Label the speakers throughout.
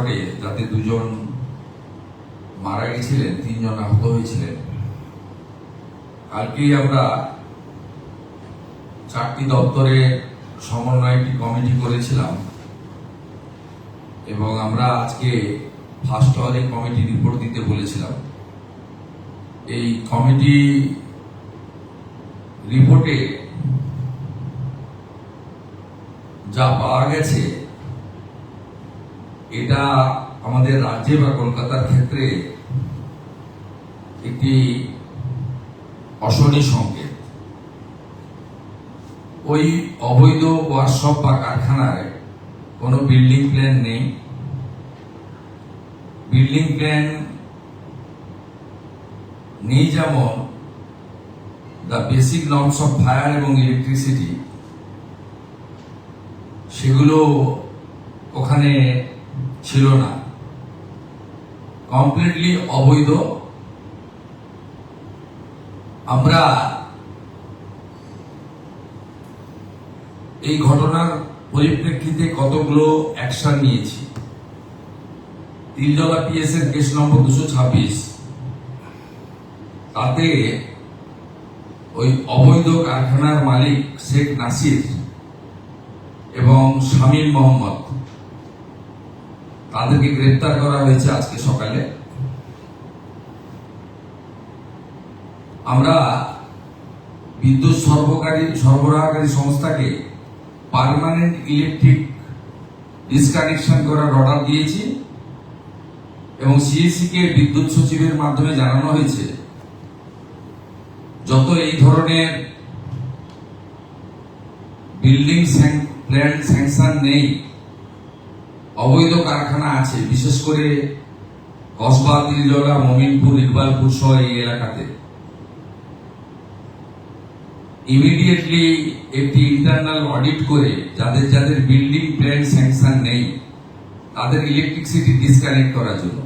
Speaker 1: ঘটে, যাতে দুজন মারা গেছিলেন, 3 জন আহত হয়েছিলেন। কালকেই আমরা 4টি দপ্তরের সমন্বয়ে একটি কমিটি করেছিলাম এবং আমরা আজকে ফার্স্ট আওয়ারে কমিটি রিপোর্ট দিতে বলেছিলাম। এই কমিটি রিপোর্টে যা পাওয়া গেছে, এটা আমাদের রাজ্যে বা কলকাতার ক্ষেত্রে একটি অশনি সংকেত। ওই অবৈধ ওয়ার্কশপ বা কারখানায় কোনো বিল্ডিং প্ল্যান নেই। বিল্ডিং প্ল্যান নেই যেমন the basic norms of fire এবং ইলেকট্রিসিটি, সেগুলো ওখানে ছিল না, কমপ্লিটলি অবৈধ। আমরা এই ঘটনার পরিপ্রেক্ষিতে কতগুলো অ্যাকশন নিয়েছি। তিলজলা পিএস এর কেস নম্বর 226, তাতে ওই অবৈধ কারখানার মালিক শেখ নাসির এবং শামীম মোহাম্মদ, তাদেরকে গ্রেপ্তার করা হয়েছে আজকে সকালে। আমরা বিদ্যুৎ সরবরাহকারী সংস্থাকে পার্মানেন্ট ইলেকট্রিক ডিসকানেকশন করার অর্ডার দিয়েছি এবং সিএসসি কে বিদ্যুৎ সচিবের মাধ্যমে জানানো হয়েছে যত এই ধরনের বিল্ডিং প্ল্যান স্যাংশন নেই, অবৈধ কারখানা আছে, বিশেষ করে কসবা, তিলজলা, মমিনপুর, ইকবালপুর সহ এই এলাকাতে, ইমিডিয়েটলি একটি ইন্টারনাল অডিট করে যাদের যাদের বিল্ডিং প্ল্যান স্যাংশন নেই তাদের ইলেকট্রিসিটি ডিসকানেক্ট করার জন্য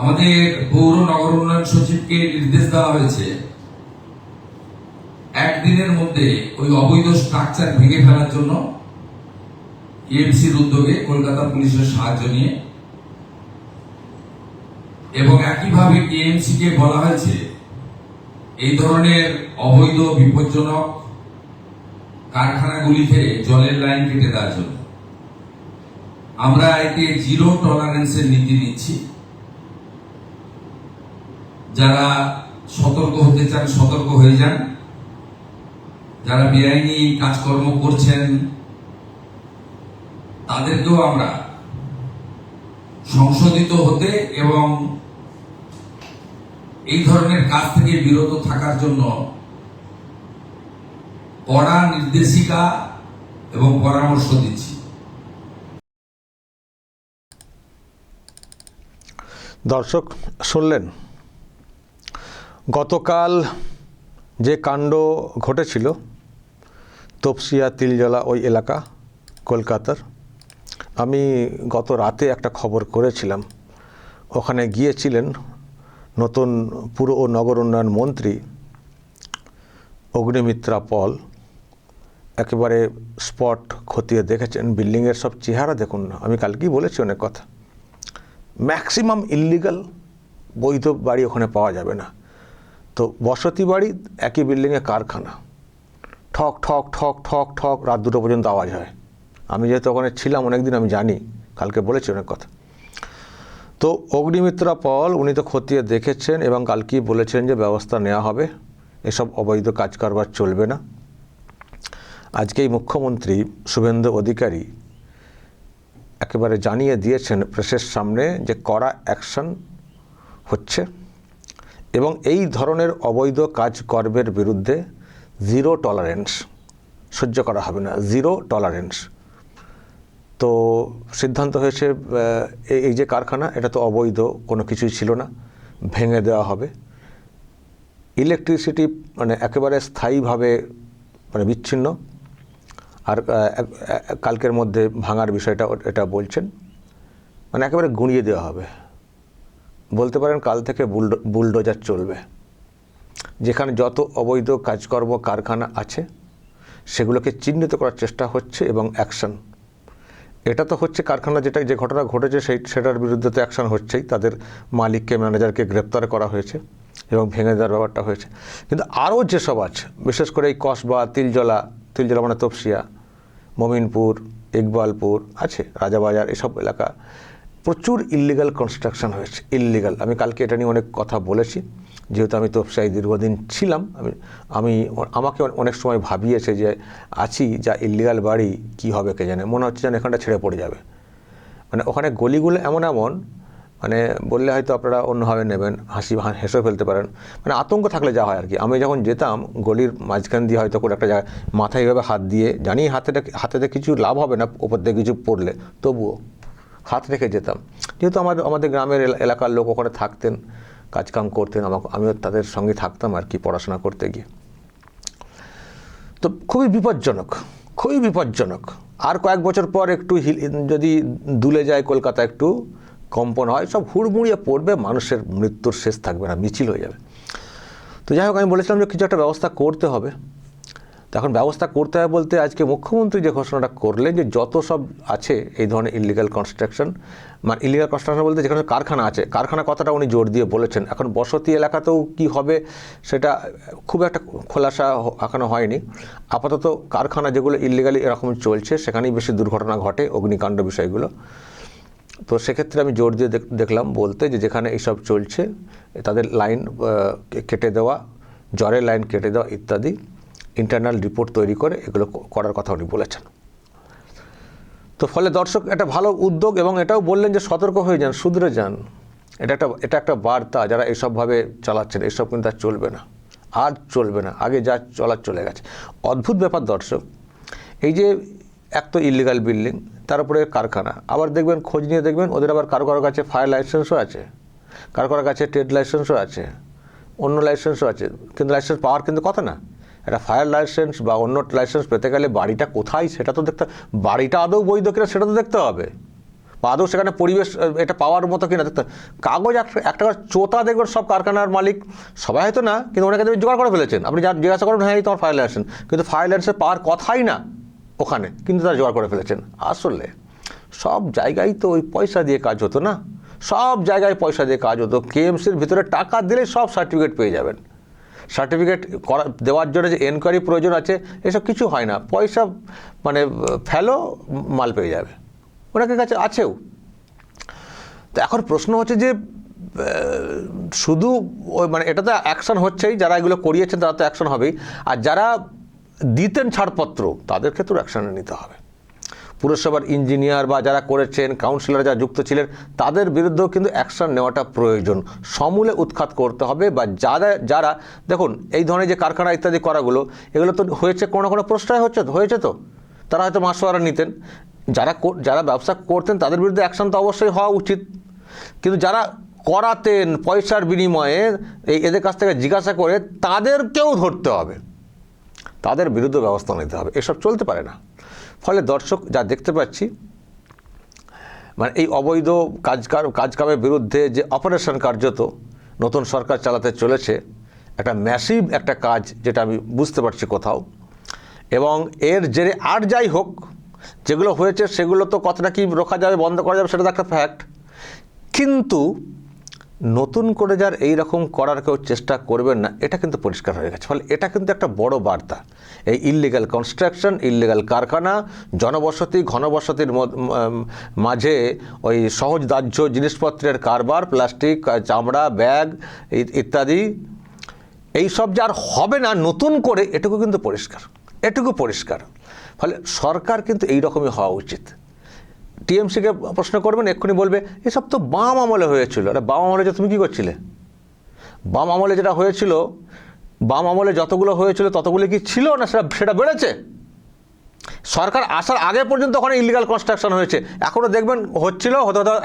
Speaker 1: আমাদের পৌর নগর উন্নয়ন সচিবকে নির্দেশ দেওয়া হয়েছে একদিনের মধ্যে ওই অবৈধ স্ট্রাকচার ভেঙে ফেলার জন্য, এএমসির উদ্যোগে, কলকাতা পুলিশের সাহায্য নিয়ে। এবং একইভাবে টিএমসি কে বলা হয়েছে এই ধরনের অবৈধ বিপজ্জনক কারখানাগুলিতে জলের লাইন কেটে দেওয়ার জন্য। আমরা এতে জিরো টলারেন্সের নীতি নিচ্ছি। যারা সতর্ক হতে চান সতর্ক হয়ে যান, যারা বেআইনি কাজকর্ম করছেন তাদেরকেও আমরা সংশোধিত হতে এবং এই ধরনের কাজ থেকে বিরত থাকার জন্য কড়া নির্দেশিকা এবং পরামর্শ দিচ্ছি।
Speaker 2: দর্শক শুনলেন, গতকাল যে কাণ্ড ঘটেছিল তপসিয়া, তিলজলা ওই এলাকা কলকাতার, আমি গত রাতে একটা খবর করেছিলাম। ওখানে গিয়েছিলেন নতুন পুর ও নগর উন্নয়ন মন্ত্রী অগ্নিমিত্রা পল। একেবারে স্পট খতিয়ে দেখেছেন, বিল্ডিংয়ের সব চেহারা দেখুন না। আমি কালকেই বলেছি অনেক কথা। ম্যাক্সিমাম ইল্লিগাল, বৈধ বাড়ি ওখানে পাওয়া যাবে না। তো বসতি বাড়ি, একই বিল্ডিংয়ে কারখানা, ঠক ঠক ঠক ঠক ঠক রাত 2টো পর্যন্ত আওয়াজ হয়। আমি যেহেতু ওখানে ছিলাম অনেকদিন, আমি জানি, কালকে বলেছি অনেক কথা। তো অগ্নিমিত্রা পল উনি তো খতিয়ে দেখেছেন এবং কালকেই বলেছেন যে ব্যবস্থা নেওয়া হবে, এসব অবৈধ কাজ কারবার চলবে না। আজকেই মুখ্যমন্ত্রী শুভেন্দু অধিকারী একেবারে জানিয়ে দিয়েছেন প্রেসের সামনে যে কড়া অ্যাকশন হচ্ছে এবং এই ধরনের অবৈধ কাজকর্মের বিরুদ্ধে জিরো টলারেন্স, সহ্য করা হবে না, জিরো টলারেন্স। তো সিদ্ধান্ত হয়েছে এই যে কারখানা, এটা তো অবৈধ কোনো কিছুই ছিল না, ভেঙে দেওয়া হবে। ইলেকট্রিসিটি মানে একেবারে স্থায়ীভাবে মানে বিচ্ছিন্ন। আর কালকের মধ্যে ভাঙার বিষয়টা এটা বলছেন, মানে একেবারে গুঁড়িয়ে দেওয়া হবে। বলতে পারেন কাল থেকে বুলডোজার চলবে। যেখানে যত অবৈধ কাজকর্ম কারখানা আছে সেগুলোকে চিহ্নিত করার চেষ্টা হচ্ছে এবং অ্যাকশন। এটা তো হচ্ছে কারখানা যে ঘটনা ঘটেছে সেটার বিরুদ্ধে তো অ্যাকশন হচ্ছেই, তাদের মালিককে ম্যানেজারকে গ্রেপ্তার করা হয়েছে এবং ভেঙে দেওয়ার ব্যাপারটা হয়েছে। কিন্তু আরও যেসব আছে, বিশেষ করে এই কসবা, তিলজলা মানে তপসিয়া, মমিনপুর, ইকবালপুর আছে, রাজাবাজার, এসব এলাকা প্রচুর ইল্লিগাল কনস্ট্রাকশন হয়েছে। ইল্লিগাল, আমি কালকে এটা নিয়ে অনেক কথা বলেছি, যেহেতু আমি তপসিয়ায় দীর্ঘদিন ছিলাম। আমাকে অনেক সময় ভাবিয়েছে যে আছি যা ইল্লিগাল বাড়ি কী হবে কে জানে, মনে হচ্ছে যেন এখানটা ছেড়ে পড়ে যাবে। মানে ওখানে গলিগুলো এমন মানে বললে হয়তো আপনারা অন্যভাবে নেবেন, হেসে ফেলতে পারেন, মানে আতঙ্ক থাকলে যা হয় আর কি। আমি যখন যেতাম গলির মাঝখান দিয়ে হয়তো করে একটা জায়গায় মাথায় এভাবে হাত দিয়ে, জানি হাতেতে কিছু লাভ হবে না ওপর দিয়ে কিছু পড়লে, তবুও হাত রেখে যেতাম, যেহেতু আমাদের গ্রামের এলাকার লোক ওখানে থাকতেন, কাজকাম করতেন, আমিও তাদের সঙ্গে থাকতাম আর কি পড়াশোনা করতে গিয়ে। তো খুবই বিপজ্জনক। আর কয়েক বছর পর একটু যদি দুলে যায় কলকাতা, একটু কম্পন হয়, সব হুড়মুড়িয়ে পড়বে, মানুষের মৃত্যুর শেষ থাকবে না, মিছিল হয়ে যাবে। তো যাই হোক, আমি বলেছিলাম যে কিছু একটা ব্যবস্থা করতে হবে। তো এখন ব্যবস্থা করতে হবে বলতে আজকে মুখ্যমন্ত্রী যে ঘোষণাটা করলেন যে যত সব আছে এই ধরনের ইল্লিগাল কনস্ট্রাকশন, মানে ইল্লিগাল কনস্ট্রাকশন বলতে যেখানে কারখানা আছে, কারখানা কথাটা উনি জোর দিয়ে বলেছেন। এখন বসতি এলাকাতেও কি হবে সেটা খুব একটা খোলাসা এখনো হয়নি। আপাতত কারখানা যেগুলো ইল্লিগালি এরকম চলছে সেখানেই বেশি দুর্ঘটনা ঘটে, অগ্নিকাণ্ড বিষয়গুলো। তো সেক্ষেত্রে আমি জোর দিয়ে দেখলাম বলতে যে যেখানে এইসব চলছে তাদের লাইন কেটে দেওয়া, জ্বরের লাইন কেটে দেওয়া ইত্যাদি ইন্টারনাল রিপোর্ট তৈরি করে এগুলো করার কথা উনি বলেছেন। তো ফলে দর্শক একটা ভালো উদ্যোগ, এবং এটাও বললেন যে সতর্ক হয়ে যান, শুধরে যান। এটা একটা বার্তা, যারা এসবভাবে চালাচ্ছেন, এসব কিন্তু আর চলবে না, আগে যা চলে গেছে। অদ্ভুত ব্যাপার দর্শক, এই যে এক তো ইল্লিগাল বিল্ডিং, তার উপরে কারখানা, আবার দেখবেন খোঁজ নিয়ে দেখবেন ওদের আবার কারো কাছে ফায়ার লাইসেন্সও আছে, কারো কাছে ট্রেড লাইসেন্সও আছে, অন্য লাইসেন্সও আছে। কিন্তু লাইসেন্স পাওয়ার কিন্তু কথা না, একটা ফায়ার লাইসেন্স বা অন্য লাইসেন্স পেতে গেলে বাড়িটা কোথায় সেটা তো দেখতে, বাড়িটা আদৌ বৈধ কিনা সেটা তো দেখতে হবে, বা আদৌ সেখানে পরিবেশ এটা পাওয়ার মতো কিনা দেখতে হবে। কাগজ একটা চোতা দেখবেন সব কারখানার মালিক, সবাই হয়তো না, কিন্তু ওনাকে তুমি জোগাড় করে ফেলেছেন। আপনি যা জিজ্ঞাসা করবেন, হ্যাঁ তোমার ফায়ার লাইসেন্স, কিন্তু ফায়ার লাইসেন্স পাওয়ার কথাই না ওখানে, কিন্তু তারা জোগাড় করে ফেলেছেন। আসলে সব জায়গায় তো ওই পয়সা দিয়ে কাজ হতো না, সব জায়গায় পয়সা দিয়ে কাজ হতো। কেএমসির ভিতরে টাকা দিলেই সব সার্টিফিকেট পেয়ে যাবেন। সার্টিফিকেট দেওয়ার জন্য যে এনকোয়ারি প্রয়োজন আছে এসব কিছু হয় না, পয়সা মানে ফেলো, মাল পেয়ে যাবে, ওনাদের কাছে আছেও। তো এখন প্রশ্ন হচ্ছে যে শুধু ওই মানে এটা তো অ্যাকশন হচ্ছেই, যারা এগুলো করিয়েছেন তারা তো অ্যাকশন হবেই, আর যারা দিতেন ছাড়পত্র তাদের ক্ষেত্রেও অ্যাকশন নিতে হবে। পুরসভার ইঞ্জিনিয়ার বা যারা করেছেন, কাউন্সিলর যারা যুক্ত ছিলেন, তাদের বিরুদ্ধেও কিন্তু অ্যাকশন নেওয়াটা প্রয়োজন, সমূলে উৎখাত করতে হবে। বা যারা দেখুন এই ধরনের যে কারখানা ইত্যাদি করাগুলো, এগুলো তো হয়েছে কোনো না কোনো প্রশ্রয় হয়েছে তো, তারা হয়তো মাসোয়ারা নিতেন। যারা ব্যবসা করতেন তাদের বিরুদ্ধে অ্যাকশন তো অবশ্যই হওয়া উচিত, কিন্তু যারা করাতেন পয়সার বিনিময়ে এদের কাছ থেকে জিজ্ঞাসা করে, তাদেরকেও ধরতে হবে, তাদের বিরুদ্ধে ব্যবস্থা নিতে হবে। এসব চলতে পারে না। ফলে দর্শক যা দেখতে পাচ্ছি, মানে এই অবৈধ কাজকামের বিরুদ্ধে যে অপারেশন কার্যত নতুন সরকার চালাতে চলেছে, একটা ম্যাসিভ একটা কাজ, যেটা আমি বুঝতে পারছি কোথাও। এবং এর জেরে আর যাই হোক, যেগুলো হয়েছে সেগুলো তো কতটা কি রোখা যাবে, বন্ধ করা যাবে, সেটা তো একটা ফ্যাক্ট। কিন্তু নতুন করে যার এইরকম করার কেউ চেষ্টা করবেন না, এটা কিন্তু পরিষ্কার হয়ে গেছে। ফলে এটা কিন্তু একটা বড় বার্তা। এই ইল্লিগাল কনস্ট্রাকশন, ইল্লিগাল কারখানা, জনবসতি, ঘনবসতির মাঝে ওই সহজদাহ্য জিনিসপত্রের কারবার, প্লাস্টিক, চামড়া, ব্যাগ ইত্যাদি, এইসব যে আর হবে না নতুন করে, এটুকু কিন্তু পরিষ্কার। ফলে সরকার কিন্তু এইরকমই হওয়া উচিত। টিএমসিকে প্রশ্ন করবেন, এক্ষুনি বলবে এসব তো বাম আমলে হয়েছিল। আরে বাম আমলে যে তুমি কী করছিলে? বাম আমলে যেটা হয়েছিল, বাম আমলে যতগুলো হয়েছিল ততগুলো কি ছিল না সেটা বেড়েছে? সরকার আসার আগে পর্যন্ত ওখানে ইল্লিগাল কনস্ট্রাকশন হয়েছে, এখনও দেখবেন হচ্ছিল,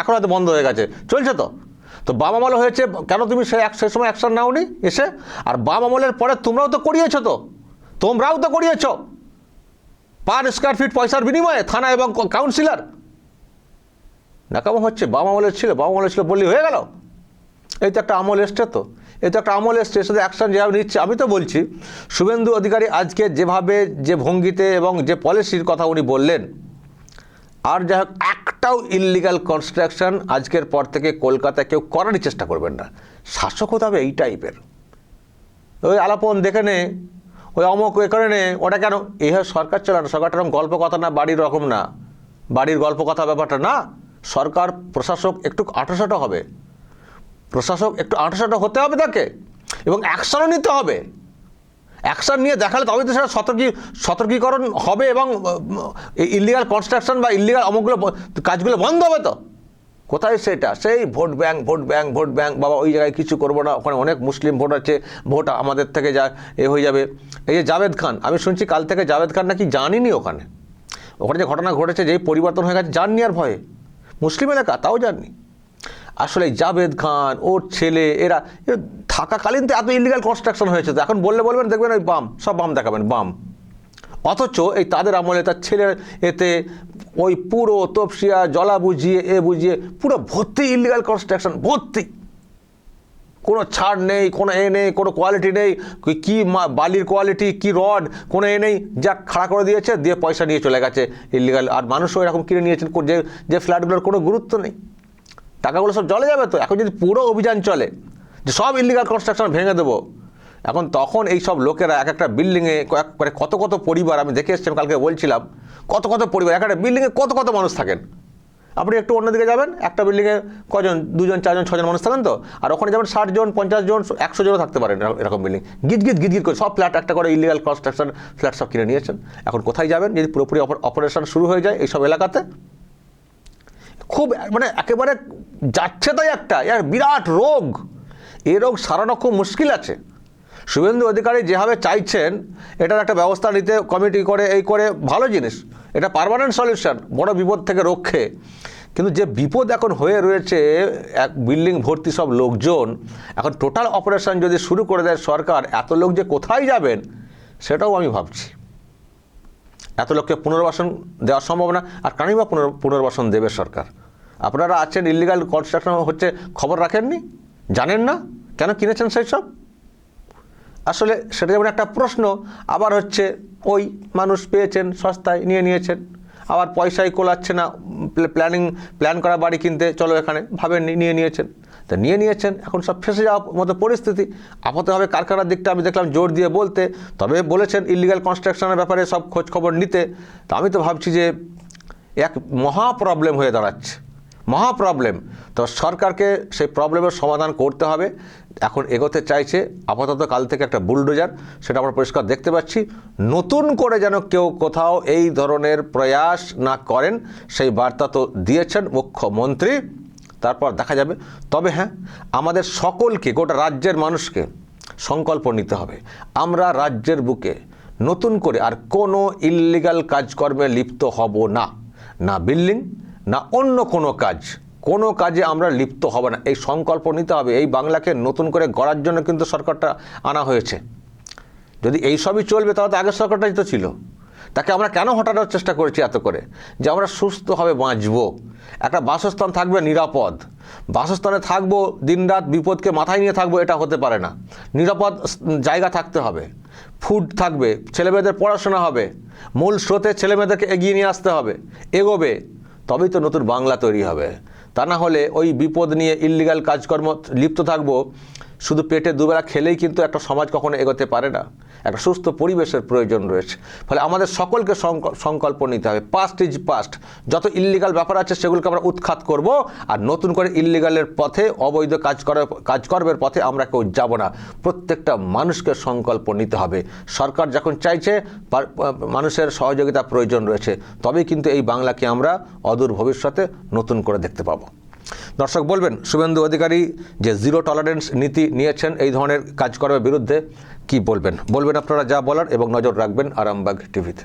Speaker 2: এখন হয়তো বন্ধ হয়ে গেছে, চলছে তো বাম আমলে হয়েছে কেন তুমি সে সময় অ্যাকশন নাওনি এসে? আর বাম আমলের পরে তোমরাও তো করিয়েছ পার স্কোয়ার ফিট পয়সার বিনিময়ে, থানা এবং কাউন্সিলর। নাকামো হচ্ছে, বাম আমলের ছিল বললেই হয়ে গেল? এই তো একটা আমল এসছে, এর সাথে অ্যাকশন যেভাবে নিচ্ছে। আমি তো বলছি শুভেন্দু অধিকারী আজকে যেভাবে, যে ভঙ্গিতে এবং যে পলিসির কথা উনি বললেন, আর যাই হোক, একটাও ইললিগাল কনস্ট্রাকশন আজকের পর থেকে কলকাতায় কেউ করারই চেষ্টা করবেন না। শাসক হতে হবে এই টাইপের, ওই আলাপন দেখে নে, ওই অমুক এ করে নে, ওটা কেন, এইভাবে সরকার চলে না। সরকারটা এরকম গল্প কথা না, বাড়ির রকম না, বাড়ির গল্প কথা ব্যাপারটা না। সরকার প্রশাসক একটু আঁটোসাঁটো হবে, প্রশাসক একটু আঁটোসাঁটো হতে হবে তাকে, এবং অ্যাকশনও নিতে হবে। অ্যাকশন নিয়ে দেখালে তবে তো সেটা সতর্কীকরণ হবে, এবং ইলিগাল কনস্ট্রাকশন বা ইলিগাল অমুকগুলো কাজগুলো বন্ধ হবে। তো কোথায় সেটা? সেই vote bank, vote bank, vote bank, বাবা ওই জায়গায় কিছু করবো না, ওখানে অনেক মুসলিম ভোট আছে, ভোট আমাদের থেকে যা এ হয়ে যাবে। এই যে জাভেদ খান, আমি শুনছি কাল থেকে জাভেদ খান নাকি জানিনি ওখানে যে ঘটনা ঘটেছে, যেই পরিবর্তন হয়ে গেছে, জাননি আর ভয়ে, মুসলিম এলাকা তাও জাননি। আসলে জাভেদ খান, ওর ছেলে, এরা থাকাকালীন তো এত ইলিগাল কনস্ট্রাকশন হয়েছে। তো এখন বলবেন দেখবেন ওই বাম, সব বাম দেখাবেন, বাম। অথচ এই তাদের আমলে তার ছেলের এতে ওই পুরো তপসিয়া জলা বুঝিয়ে বুঝিয়ে পুরো ভর্তি ইলিগাল কনস্ট্রাকশন, ভর্তি, কোনো ছাড় নেই, কোনো নেই, কোনো কোয়ালিটি নেই, কি বালির কোয়ালিটি, কি রড, কোনো নেই, যা খাড়া করে দিয়েছে, দিয়ে পয়সা নিয়ে চলে গেছে ইলিগাল। আর মানুষও এরকম কিনে নিয়েছেন যে ফ্ল্যাটগুলোর কোনো গুরুত্ব নেই, টাকাগুলো সব জলে যাবে। তো এখন যদি পুরো অভিযান চলে যে সব ইলিগাল কনস্ট্রাকশন ভেঙে দেবো, এখন তখন এই সব লোকেরা এক একটা বিল্ডিংয়ে কত কত পরিবার, আমি দেখে এসেছি, কালকে বলছিলাম, কত কত পরিবার, এক একটা বিল্ডিংয়ে কত কত মানুষ থাকেন। আপনি একটু অন্যদিকে যাবেন, একটা বিল্ডিংয়ে কজন, 2 জন 4 জন 6 জন মানুষ থাকেন। তো আর ওখানে যাবেন 60 জন 50 জন 100 জনও থাকতে পারেন। এরকম বিল্ডিং গিট করে সব ফ্ল্যাট, একটা করে ইলিগাল কনস্ট্রাকশন ফ্ল্যাট সব কিনে নিয়েছেন। এখন কোথায় যাবেন যদি পুরোপুরি অপারেশন শুরু হয়ে যায় এইসব এলাকাতে? খুব মানে একেবারে যাচ্ছে তাই একটা বিরাট রোগ। এই রোগ সারানো খুব মুশকিল আছে। শুভেন্দু অধিকারী যেভাবে চাইছেন এটার একটা ব্যবস্থা নিতে, কমিটি করে এই করে, ভালো জিনিস, এটা পার্মানেন্ট সলিউশন বড় বিপদ থেকে রক্ষে। কিন্তু যে বিপদ এখন হয়ে রয়েছে, এক বিল্ডিং ভর্তি সব লোকজন, এখন টোটাল অপারেশন যদি শুরু করে দেয় সরকার, এত লোক যে কোথায় যাবেন সেটাও আমি ভাবছি। এত লোককে পুনর্বাসন দেওয়া সম্ভব না। আর কেনই বা পুনর্বাসন দেবে সরকার? আপনারা আছেন, ইলিগাল কনস্ট্রাকশন হচ্ছে, খবর রাখেননি, জানেন না, কেন কিনেছেন সেই সব? আসলে সেটা যেমন একটা প্রশ্ন, আবার হচ্ছে ওই মানুষ পেয়েছেন সস্তায়, নিয়েছেন, আবার পয়সাই কোলাচ্ছে না, প্ল্যান করা বাড়ি কিনতে, চলো এখানে, ভাবেননি, নিয়েছেন। তা নিয়েছেন, এখন সব ফেসে যাওয়ার মতো পরিস্থিতি। আপাততভাবে কারখানার দিকটা আমি দেখলাম জোর দিয়ে বলতে, তবে বলেছেন ইলিগাল কনস্ট্রাকশনের ব্যাপারে সব খোঁজ খবর নিতে। তা আমি তো ভাবছি যে এক মহা প্রবলেম হয়ে দাঁড়াচ্ছে, মহা প্রবলেম। তো সরকারকে সেই প্রবলেমের সমাধান করতে হবে। এখন এগোতে চাইছে আপাতত কাল থেকে একটা বুলডোজার, সেটা আমরা পরিষ্কার দেখতে পাচ্ছি। নতুন করে যেন কেউ কোথাও এই ধরনের প্রয়াস না করেন, সেই বার্তা তো দিয়েছেন মুখ্যমন্ত্রী। তারপর দেখা যাবে। তবে হ্যাঁ, আমাদের সকলকে, গোটা রাজ্যের মানুষকে সংকল্প নিতে হবে, আমরা রাজ্যের বুকে নতুন করে আর কোনো ইল্লিগাল কাজকর্মে লিপ্ত হব না, না বিল্ডিং, না অন্য কোনো কাজে আমরা লিপ্ত হব না। এই সংকল্প নিতে হবে। এই বাংলাকে নতুন করে গড়ার জন্য কিন্তু সরকারটা আনা হয়েছে। যদি এই সবই চলবে তাহলে তো আগের সরকারটাই তো ছিল। তাকে আমরা কেন হটানোর চেষ্টা করেছি এত করে? যে আমরা সুস্থভাবে বাঁচব, একটা বাসস্থান থাকবে নিরাপদ, বাসস্থানে থাকবো, দিনরাত বিপদকে মাথায় নিয়ে থাকবো, এটা হতে পারে না। নিরাপদ জায়গা থাকতে হবে, ফুড থাকবে, ছেলেমেয়েদের পড়াশোনা হবে, মূল স্রোতে ছেলেমেয়েদেরকে এগিয়ে নিয়ে আসতে হবে, এগোবে, তবেই তো নতুন বাংলা তৈরি হবে। তা না হলে ওই বিপদ নিয়ে ইল্লিগাল কাজকর্ম লিপ্ত থাকবো, শুধু পেটে দুবেলা খেলেই কিন্তু একটা সমাজ কখনো এগোতে পারে না। একটা সুস্থ পরিবেশের প্রয়োজন রয়েছে। ফলে আমাদের সকলকে সংকল্প নিতে হবে, পাস্ট ইজ পাস্ট। যত ইল্লিগাল ব্যাপার আছে সেগুলোকে আমরা উৎখাত করব, আর নতুন করে ইল্লিগালের পথে, অবৈধ কাজকর্মের পথে আমরা কেউ যাব না। প্রত্যেকটা মানুষকে সংকল্প নিতে হবে। সরকার যখন চাইছে, মানুষের সহযোগিতা প্রয়োজন রয়েছে, তবেই কিন্তু এই বাংলাকে আমরা অদূর ভবিষ্যতে নতুন করে দেখতে পাবো। দর্শক বলবেন, শুভেন্দু অধিকারী যে জিরো টলারেন্স নীতি নিয়েছেন এই ধরনের কাজকর্মের বিরুদ্ধে, কি বলবেন আপনারা যা বলার, এবং নজর রাখবেন আরামবাগ টিভিতে।